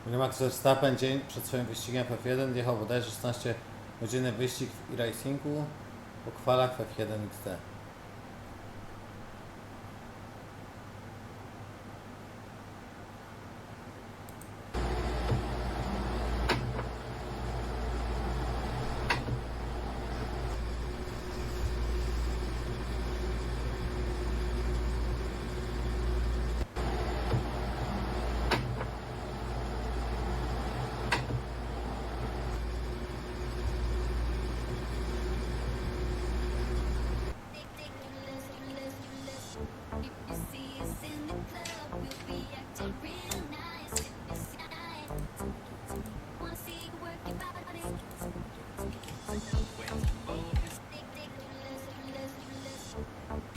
Max Verstappen dzień przed swoim wyścigiem w F1 jechał bodajże 16 godziny wyścig w e-racingu po kwalach w F1 XD.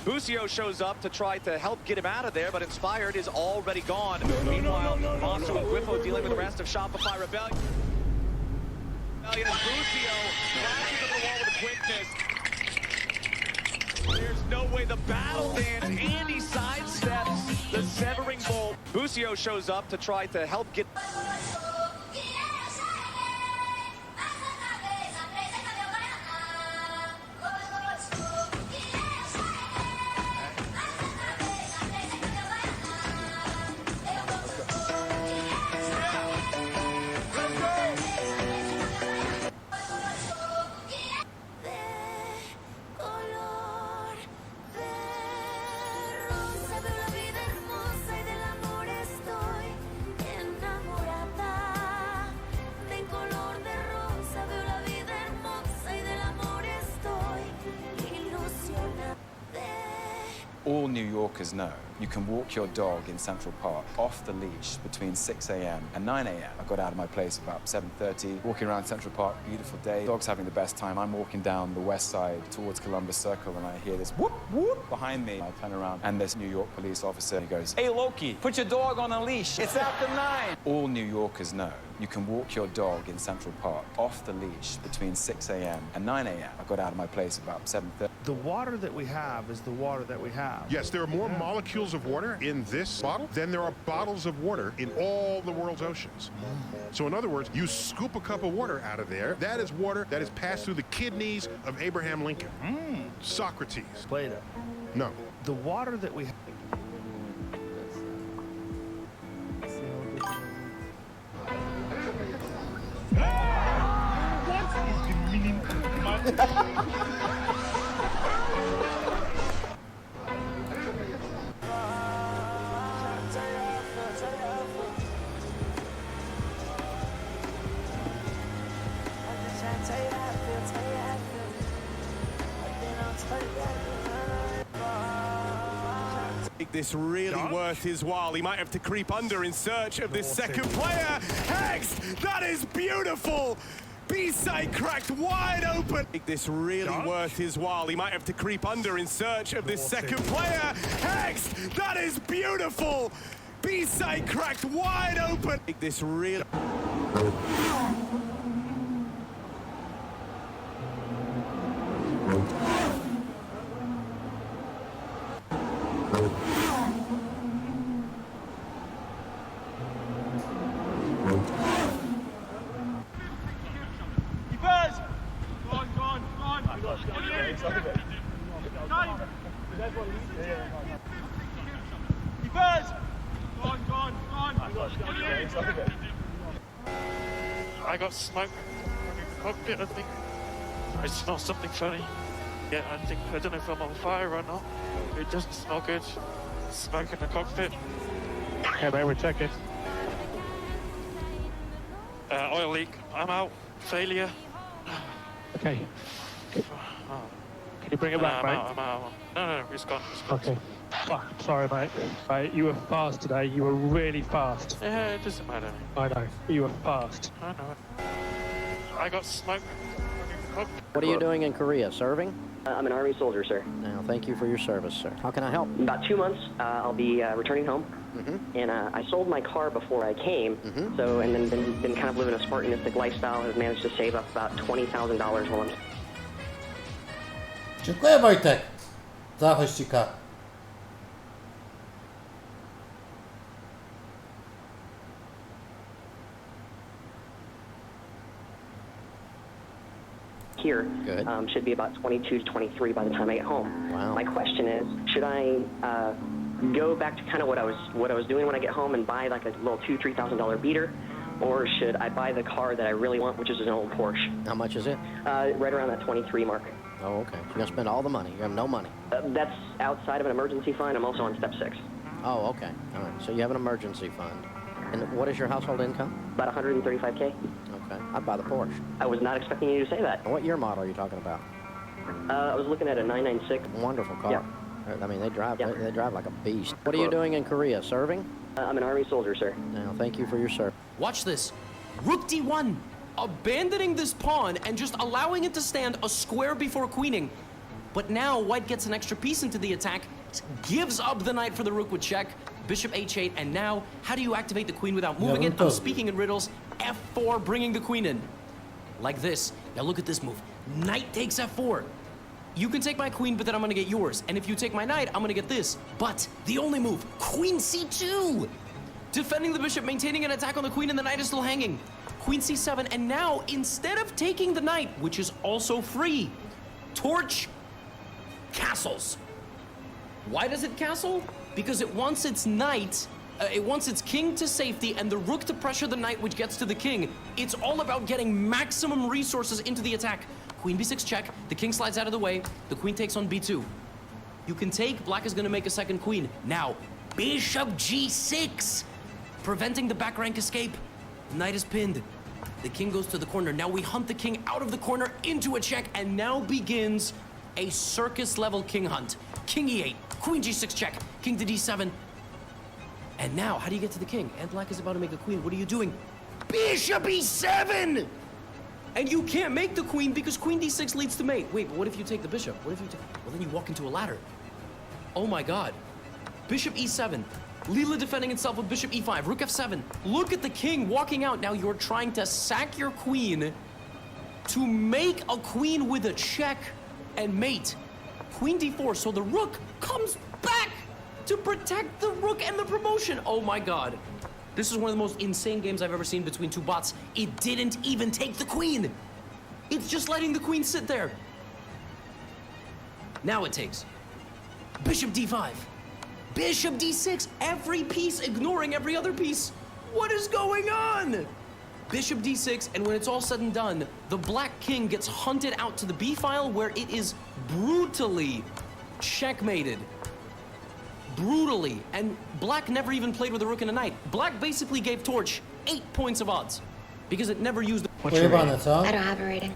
Busio shows up to try to help get him out of there, but Inspired is already gone. Meanwhile, Monster and Guipo dealing with the rest of Shopify Rebellion. As Busio crashes into the wall with quickness. There's no way the battle dance, and he sidesteps the severing bolt. Busio shows up to try to help get... All New Yorkers know you can walk your dog in Central Park off the leash between 6 a.m. and 9 a.m. I got out of my place about 7:30, walking around Central Park, beautiful day. Dog's having the best time. I'm walking down the west side towards Columbus Circle and I hear this whoop, whoop behind me. I turn around and this New York police officer, he goes, "Hey Loki, put your dog on a leash. It's after 9. All New Yorkers know you can walk your dog in Central Park off the leash between 6 a.m. and 9 a.m. I got out of my place about 7:30. The water that we have is the water that we have. Yes, there are more molecules of water in this bottle than there are bottles of water in all the world's oceans. So in other words, you scoop a cup of water out of there, that is water that has passed through the kidneys of Abraham Lincoln. Socrates. Plato. No. The water that we have. Make this really worth his while. He might have to creep under in search of this second player. Hex! That is beautiful! B-side cracked wide open. Make this really worth his while. He might have to creep under in search of this second player. Hex! That is beautiful! B-side cracked wide open. Make this really... I got smoke in the cockpit, I think. I smell something funny. Yeah, I don't know if I'm on fire or not. It doesn't smell good. Smoke in the cockpit. Okay, mate, we're checking. Oil leak. I'm out. Failure. Okay. Can you bring it back, I'm mate? out, I'm out. No, it's gone. It's gone. Okay. Fuck, sorry, mate. Mate, you were fast today. You were really fast. Yeah, it doesn't matter. I know. You were fast. I know. I got smoke in the cockpit. What are you doing in Korea? Serving? I'm an Army soldier, sir. Now, thank you for your service, sir. How can I help? In about 2 months, I'll be returning home. And I sold my car before I came, so and then been kind of living a Spartanistic lifestyle. Have managed to save up about $20,000 while I'm... Dziękuję Wojtek za wyściga. here. Good. Should be about 22 to 23 by the time I get home. Wow. My question is, should I go back to kind of what I was doing when I get home and buy like a little $2,000-3,000 beater, or should I buy the car that I really want, which is an old Porsche? How much is it? Right around that 23 mark. Oh, okay. You're going to spend all the money. You have no money. That's outside of an emergency fund. I'm also on step 6. Oh, okay. All right. So you have an emergency fund. And what is your household income? About 135K. Okay. I'd buy the Porsche. I was not expecting you to say that. What year model are you talking about? I was looking at a 996. Wonderful car. Yeah. I mean, they drive Yeah. they drive like a beast. What are you doing in Korea? Serving? I'm an Army soldier, sir. No, thank you for your service. Watch this. Rook d1, abandoning this pawn and just allowing it to stand a square before queening. But now white gets an extra piece into the attack, gives up the knight for the rook with check, bishop h8, and now how do you activate the queen without moving it? I'm speaking in riddles. f4, bringing the queen in. Like this. Now look at this move. Knight takes f4. You can take my queen, but then I'm gonna get yours. And if you take my knight, I'm gonna get this. But the only move, queen c2. Defending the bishop, maintaining an attack on the queen, and the knight is still hanging. Queen c7, and now, instead of taking the knight, which is also free, torch castles. Why does it castle? Because it wants its knight, it wants its king to safety and the rook to pressure the knight, which gets to the king. It's all about getting maximum resources into the attack. Queen b6 check, the king slides out of the way, the queen takes on b2. You can take, black is gonna make a second queen. Now, bishop g6, preventing the back rank escape. Knight is pinned. The king goes to the corner. Now we hunt the king out of the corner into a check, and now begins a circus-level king hunt. King e8, queen g6 check, king to d7. And now, how do you get to the king? And black is about to make a queen. What are you doing? Bishop e7! And you can't make the queen because queen d6 leads to mate. Wait, but what if you take the bishop? What if you take... Well, then you walk into a ladder. Oh my god. Bishop e7. Leela defending itself with bishop e5. Rook f7. Look at the king walking out. Now you're trying to sack your queen to make a queen with a check and mate. Queen d4. So the rook comes back to protect the rook and the promotion. Oh my god. This is one of the most insane games I've ever seen between two bots. It didn't even take the queen. It's just letting the queen sit there. Now it takes bishop d5. Bishop d6, every piece ignoring every other piece. What is going on? Bishop d6, and when it's all said and done, the black king gets hunted out to the b file where it is brutally checkmated. Brutally, and black never even played with a rook and a knight. Black basically gave torch 8 points of odds because it never used... Pojebane, co? I don't have a rating.